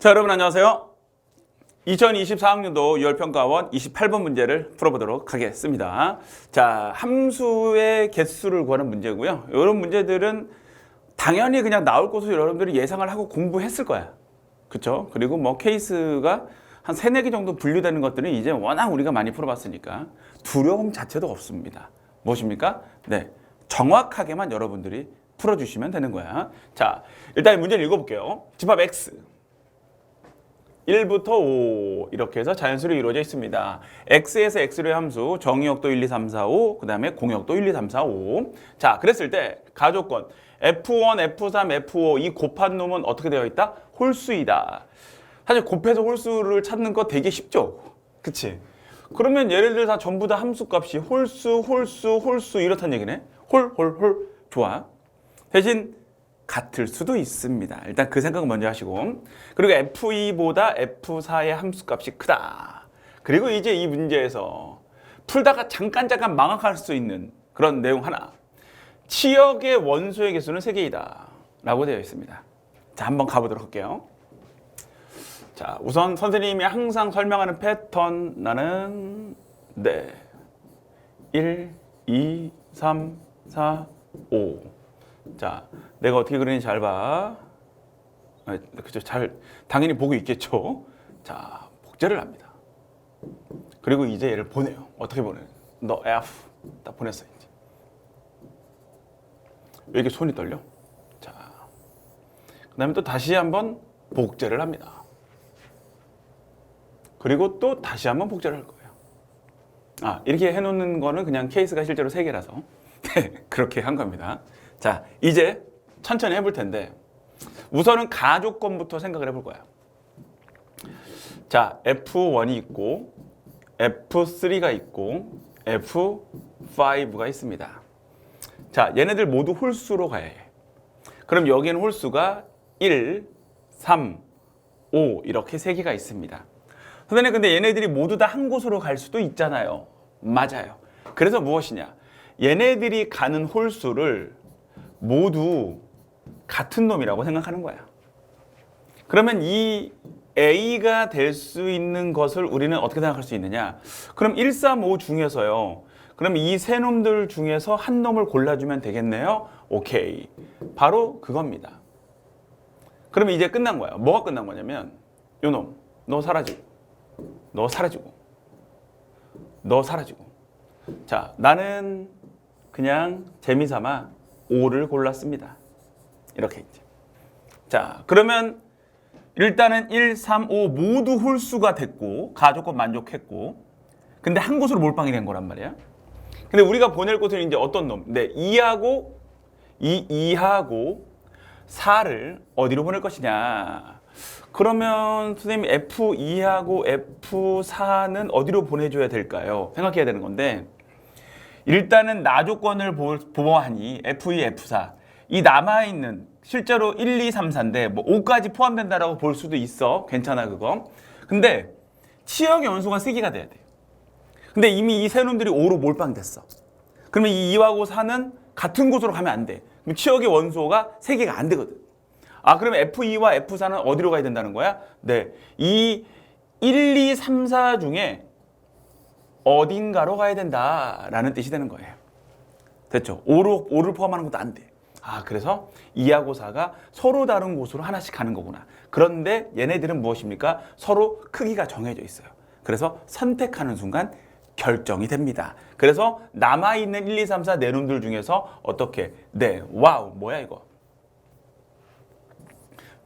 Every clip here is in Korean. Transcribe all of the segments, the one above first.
자, 여러분 안녕하세요. 2024학년도 6월평가원 28번 문제를 풀어보도록 하겠습니다. 자, 함수의 개수를 구하는 문제고요. 이런 문제들은 당연히 그냥 나올 것으로 여러분들이 예상을 하고 공부했을 거야. 그쵸? 그리고 뭐 케이스가 한 3, 4개 정도 분류되는 것들은 이제 워낙 우리가 많이 풀어봤으니까 두려움 자체도 없습니다. 무엇입니까? 네, 정확하게만 여러분들이 풀어주시면 되는 거야. 자, 일단 문제를 읽어볼게요. 집합 X 1부터 5 이렇게 해서 자연수로 이루어져 있습니다. X에서 X로의 함수 정의역도 1, 2, 3, 4, 5 그 다음에 공역도 1, 2, 3, 4, 5. 자, 그랬을 때 가조건 F1, F3, F5 이 곱한 놈은 어떻게 되어 있다? 홀수이다. 사실 곱해서 홀수를 찾는 거 되게 쉽죠? 그치? 그러면 예를 들어서 전부 다 함수값이 홀수 이렇다는 얘기네. 홀 좋아. 대신 같을 수도 있습니다. 일단 그 생각 먼저 하시고, 그리고 F2보다 F4의 함수값이 크다. 그리고 이제 이 문제에서 풀다가 잠깐 망각할 수 있는 그런 내용 하나. 치역의 원소의 개수는 3개이다 라고 되어 있습니다. 자, 한번 가보도록 할게요. 자, 우선 선생님이 항상 설명하는 패턴, 나는 1, 2, 3, 4, 5. 자, 내가 어떻게 그리는지 잘 봐. 그죠? 당연히 보고 있겠죠. 자, 복제를 합니다. 그리고 이제 얘를 보내요. 어떻게 보내요? 너 F 딱 보냈어 이제. 왜 이렇게 손이 떨려? 자, 그다음에 또 다시 한번 복제를 합니다. 그리고 또 다시 한번 복제를 할 거예요. 아, 이렇게 해놓는 거는 그냥 케이스가 실제로 3개라서 그렇게 한 겁니다. 자, 이제 천천히 해볼 텐데 우선은 가조건부터 생각을 해볼 거야. 자, F1이 있고 F3가 있고 F5가 있습니다. 자, 얘네들 모두 홀수로 가야 해. 그럼 여기에는 홀수가 1, 3, 5 이렇게 3개가 있습니다. 선생님, 근데 얘네들이 모두 다 한 곳으로 갈 수도 있잖아요. 맞아요. 그래서 무엇이냐? 얘네들이 가는 홀수를 모두 같은 놈이라고 생각하는 거야. 그러면 이 A가 될 수 있는 것을 우리는 어떻게 생각할 수 있느냐? 그럼 1, 3, 5 중에서요. 그럼 이 세 놈들 중에서 한 놈을 골라주면 되겠네요. 오케이. 바로 그겁니다. 그러면 이제 끝난 거야. 뭐가 끝난 거냐면 요 놈, 너 사라지고 너 사라지고 너 사라지고. 자, 나는 그냥 재미삼아 5를 골랐습니다. 이렇게 있죠. 자, 그러면 일단은 1, 3, 5 모두 홀수가 됐고 가조건 만족했고, 근데 한 곳으로 몰빵이 된 거란 말이야. 근데 우리가 보낼 곳은 이제 어떤 놈? 네, 2하고 4를 어디로 보낼 것이냐? 그러면 선생님 F2하고 F4는 어디로 보내줘야 될까요? 생각해야 되는 건데, 일단은 나조건을 보아하니 F2, F4 이 남아있는 실제로 1, 2, 3, 4인데 뭐 5까지 포함된다라고 볼 수도 있어. 괜찮아 그거. 근데 치역의 원소가 3개가 돼야 돼. 근데 이미 이 세 놈들이 5로 몰빵됐어. 그러면 이 2하고 4는 같은 곳으로 가면 안 돼. 그럼 치역의 원소가 3개가 안 되거든. 아, 그러면 F2와 F4는 어디로 가야 된다는 거야? 네, 이 1, 2, 3, 4 중에 어딘가로 가야 된다라는 뜻이 되는 거예요. 됐죠? 5를 포함하는 것도 안 돼. 아, 그래서 2하고 4가 서로 다른 곳으로 하나씩 가는 거구나. 그런데 얘네들은 무엇입니까? 서로 크기가 정해져 있어요. 그래서 선택하는 순간 결정이 됩니다. 그래서 남아있는 1, 2, 3, 4 네 놈들 중에서 어떻게? 네, 와우, 뭐야 이거?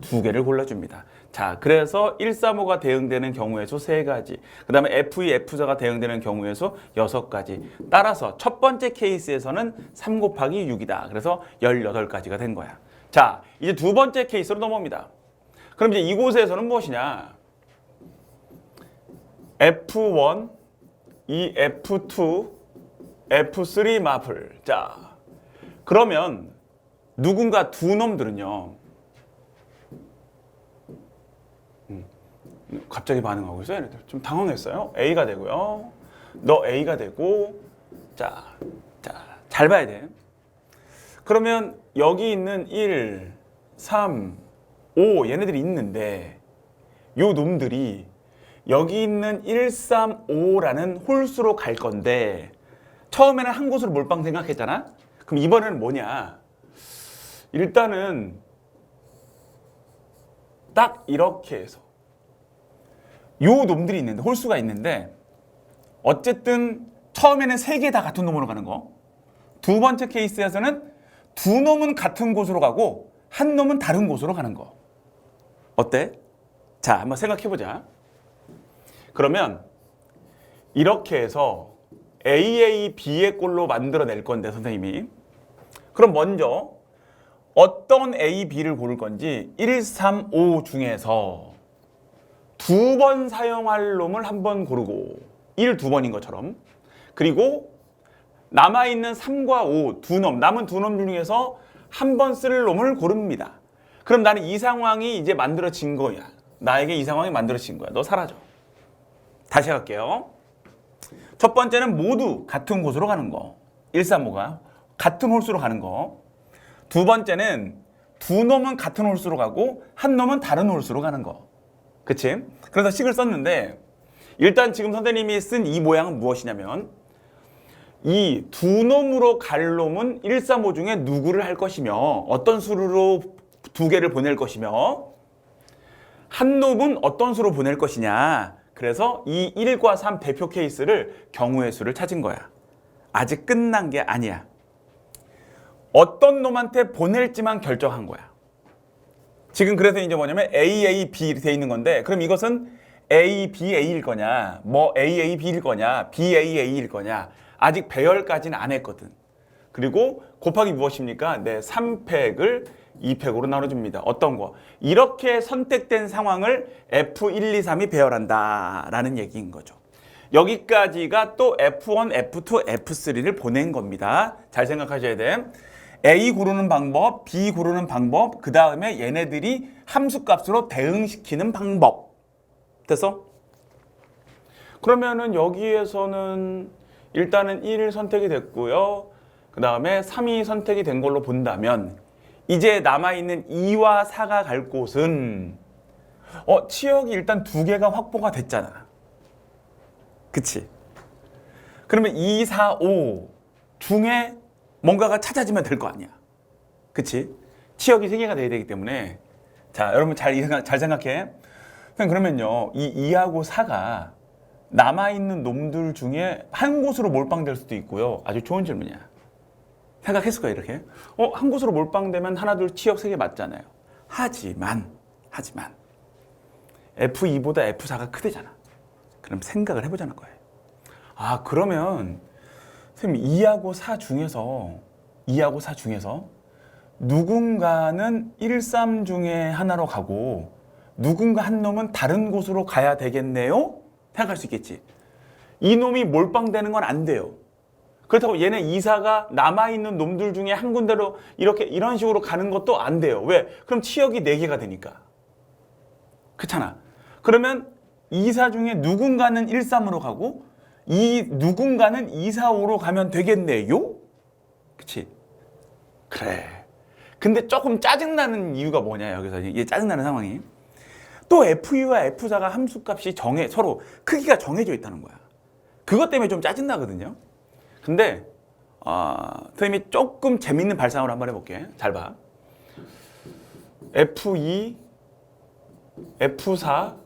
2개를 골라줍니다. 자, 그래서 1, 3, 5가 대응되는 경우의 수 3가지, 그 다음에 F2, F4가 대응되는 경우의 수 6가지. 따라서 첫 번째 케이스에서는 3 곱하기 6이다. 그래서 18가지가 된 거야. 자, 이제 두 번째 케이스로 넘어옵니다. 그럼 이제 이곳에서는 무엇이냐? F1, 이 F2, F3 마플. 자, 그러면 누군가 두 놈들은요. 갑자기 반응하고 있어요. 얘네들 좀 당황했어요. A가 되고요. 너 A가 되고. 자, 잘 봐야 돼. 그러면 여기 있는 1, 3, 5 얘네들이 있는데 요 놈들이 여기 있는 135라는 홀수로 갈 건데 처음에는 한 곳으로 몰빵 생각했잖아. 그럼 이번에는 뭐냐? 일단은 딱 이렇게 해서 요 놈들이 있는데 홀수가 있는데 어쨌든 처음에는 세 개 다 같은 놈으로 가는 거. 두 번째 케이스에서는 두 놈은 같은 곳으로 가고 한 놈은 다른 곳으로 가는 거. 어때? 자, 한번 생각해보자. 그러면 이렇게 해서 AA, B의 꼴로 만들어낼 건데 선생님이. 그럼 먼저 어떤 A, B를 고를 건지 1, 3, 5 중에서 두 번 사용할 놈을 한 번 고르고 1, 두 번인 것처럼. 그리고 남아있는 3과 5 두 놈, 남은 두 놈 중에서 한 번 쓸 놈을 고릅니다. 그럼 나는 이 상황이 이제 만들어진 거야. 나에게 이 상황이 만들어진 거야. 너 사라져. 다시 할게요. 첫 번째는 모두 같은 곳으로 가는 거. 135가 같은 홀수로 가는 거. 두 번째는 두 놈은 같은 홀수로 가고 한 놈은 다른 홀수로 가는 거. 그치? 그래서 식을 썼는데 일단 지금 선생님이 쓴 이 모양은 무엇이냐면 이 두 놈으로 갈 놈은 135 중에 누구를 할 것이며 어떤 수로 두 개를 보낼 것이며 한 놈은 어떤 수로 보낼 것이냐. 그래서 이 1과 3 대표 케이스를 경우의 수를 찾은 거야. 아직 끝난 게 아니야. 어떤 놈한테 보낼지만 결정한 거야. 지금 그래서 이제 뭐냐면 A, A, B 돼 있는 건데 그럼 이것은 A, B, A일 거냐 뭐 A, A, B일 거냐 B, A, A일 거냐 아직 배열까지는 안 했거든. 그리고 곱하기 무엇입니까? 네, 3팩을 2팩으로 나눠줍니다. 어떤 거? 이렇게 선택된 상황을 F1, 2, 3이 배열한다 라는 얘기인 거죠. 여기까지가 또 F1, F2, F3를 보낸 겁니다. 잘 생각하셔야 돼. A 고르는 방법, B 고르는 방법, 그 다음에 얘네들이 함수값으로 대응시키는 방법. 됐어? 그러면은 여기에서는 일단은 1 선택이 됐고요. 그 다음에 3이 선택이 된 걸로 본다면 이제 남아있는 2와 4가 갈 곳은 치역이 일단 두 개가 확보가 됐잖아. 그치? 그러면 2, 4, 5 중에 뭔가가 찾아지면 될 거 아니야. 그치? 치역이 3개가 돼야 되기 때문에 자, 여러분 잘 생각해. 그러면요, 이 2하고 4가 남아있는 놈들 중에 한 곳으로 몰빵될 수도 있고요. 아주 좋은 질문이야. 생각했을 거야, 이렇게. 한 곳으로 몰빵되면 하나, 둘, 치역 3개 맞잖아요. 하지만 F2보다 F4가 크대잖아. 그럼 생각을 해보자는 거예요. 아, 그러면 선생님 2하고 4 중에서 누군가는 1, 3 중에 하나로 가고 누군가 한 놈은 다른 곳으로 가야 되겠네요? 생각할 수 있겠지. 이 놈이 몰빵되는 건 안 돼요. 그렇다고 얘네 2, 4가 남아있는 놈들 중에 한 군데로 이런 식으로 가는 것도 안 돼요. 왜? 그럼 치역이 4개가 되니까. 그렇잖아. 그러면 2, 4 중에 누군가는 1, 3으로 가고 누군가는 2, 4, 5로 가면 되겠네요? 그치? 그래. 근데 조금 짜증나는 이유가 뭐냐, 여기서. 이게 짜증나는 상황이. 또 F2와 F4가 함수값이 서로 크기가 정해져 있다는 거야. 그것 때문에 좀 짜증나거든요. 근데, 선생님이 조금 재밌는 발상으로 한번 해볼게. 잘 봐. F2, F4,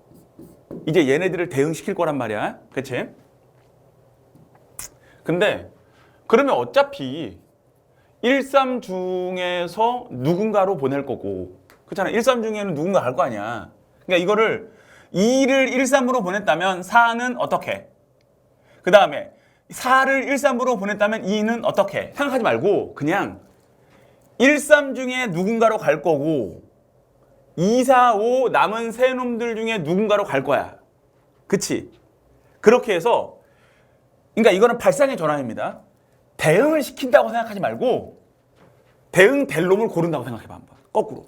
이제 얘네들을 대응시킬 거란 말이야. 그치? 근데 그러면 어차피 1, 3 중에서 누군가로 보낼 거고 그렇잖아. 1, 3 중에는 누군가 갈 거 아니야. 그러니까 이거를 2를 1, 3으로 보냈다면 4는 어떻게? 그 다음에 4를 1, 3으로 보냈다면 2는 어떻게? 생각하지 말고 그냥 1, 3 중에 누군가로 갈 거고 2, 4, 5 남은 세 놈들 중에 누군가로 갈 거야. 그치? 그렇게 해서 그러니까 이거는 발상의 전환입니다. 대응을 시킨다고 생각하지 말고 대응될 놈을 고른다고 생각해봐 한번. 거꾸로.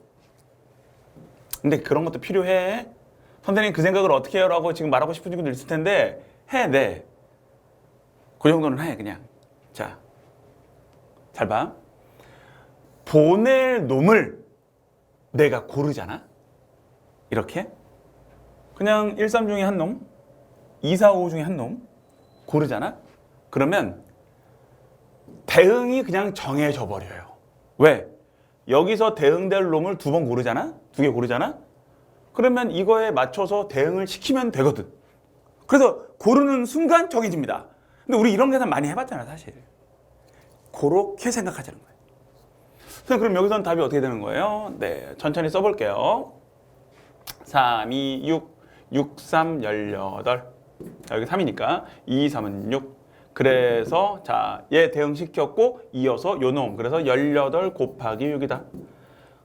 근데 그런 것도 필요해. 선생님 그 생각을 어떻게 해요? 라고 지금 말하고 싶은 분들 있을 텐데 해, 네. 그 정도는 해 그냥. 자, 잘 봐. 보낼 놈을 내가 고르잖아. 이렇게. 그냥 1, 3 중에 한 놈, 2, 4, 5 중에 한 놈 고르잖아? 그러면 대응이 그냥 정해져 버려요. 왜? 여기서 대응될 놈을 2번 고르잖아? 2개 고르잖아? 그러면 이거에 맞춰서 대응을 시키면 되거든. 그래서 고르는 순간 정해집니다. 근데 우리 이런 계산 많이 해봤잖아, 사실. 그렇게 생각하자는 거예요. 그럼 여기서는 답이 어떻게 되는 거예요? 네, 천천히 써볼게요. 3, 2, 6, 6, 3, 18. 자, 여기 3이니까 2, 3은 6. 그래서 자, 얘 대응시켰고 이어서 요 놈. 그래서 18 곱하기 6이다.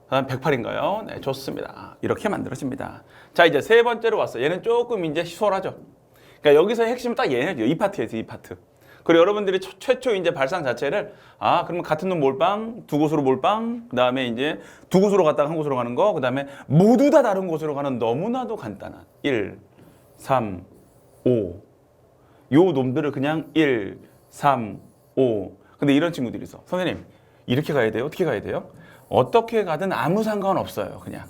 그다음 108인가요? 네, 좋습니다. 이렇게 만들어집니다. 자, 이제 세 번째로 왔어. 얘는 조금 이제 수월하죠. 그러니까 여기서의 핵심은 딱 얘네죠. 이 파트에서 이 파트. 그리고 여러분들이 최초 이제 발상 자체를 그러면 같은 놈 몰빵, 두 곳으로 몰빵, 그다음에 이제 두 곳으로 갔다가 한 곳으로 가는 거, 그다음에 모두 다 다른 곳으로 가는 너무나도 간단한 1, 3, 5. 요 놈들을 그냥 1, 3, 5. 근데 이런 친구들이 있어. 선생님, 이렇게 가야 돼요? 어떻게 가야 돼요? 어떻게 가든 아무 상관없어요. 그냥.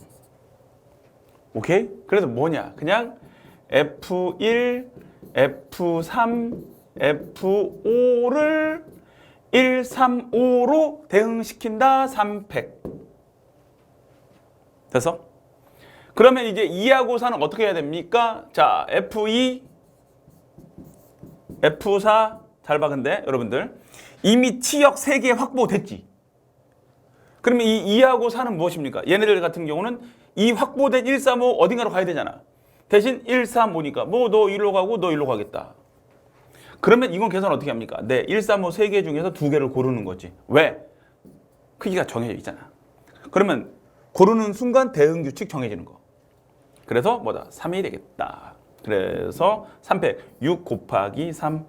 오케이? 그래서 뭐냐? 그냥 F1, F3, F5를 1, 3, 5로 대응시킨다. 3팩. 됐어? 그러면 이제 2하고 4는 어떻게 해야 됩니까? 자, F2, F4 잘 봐. 근데 여러분들 이미 치역 3개 확보됐지. 그러면 이 2하고 4는 무엇입니까? 얘네들 같은 경우는 이 확보된 1, 3, 5 어딘가로 가야 되잖아. 대신 1, 3, 5니까 뭐 너 일로 가고 너 일로 가겠다. 그러면 이건 계산 어떻게 합니까? 네, 1, 3, 5 3개 중에서 2개를 고르는 거지. 왜? 크기가 정해져 있잖아. 그러면 고르는 순간 대응 규칙 정해지는 거. 그래서 뭐다? 3이 되겠다. 그래서 3팩 6 곱하기 3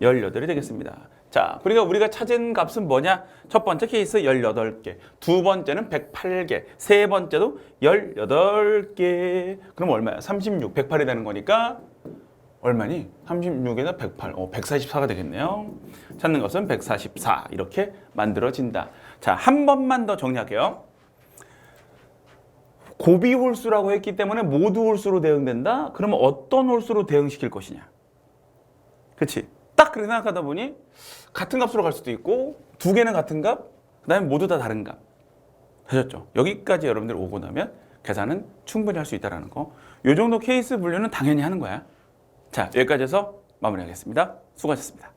18이 되겠습니다. 자, 그러니까 우리가 찾은 값은 뭐냐? 첫 번째 케이스 18개, 두 번째는 108개, 세 번째도 18개. 그럼 얼마야? 36, 108이 되는 거니까 얼마니? 36에다 108, 144가 되겠네요. 찾는 것은 144 이렇게 만들어진다. 자, 한 번만 더 정리할게요. 고비 홀수라고 했기 때문에 모두 홀수로 대응된다? 그러면 어떤 홀수로 대응시킬 것이냐? 그렇지? 딱 그렇게 생각하다 보니 같은 값으로 갈 수도 있고 두 개는 같은 값, 그 다음에 모두 다 다른 값. 되셨죠? 여기까지 여러분들 오고 나면 계산은 충분히 할 수 있다는 거. 이 정도 케이스 분류는 당연히 하는 거야. 자, 여기까지 해서 마무리하겠습니다. 수고하셨습니다.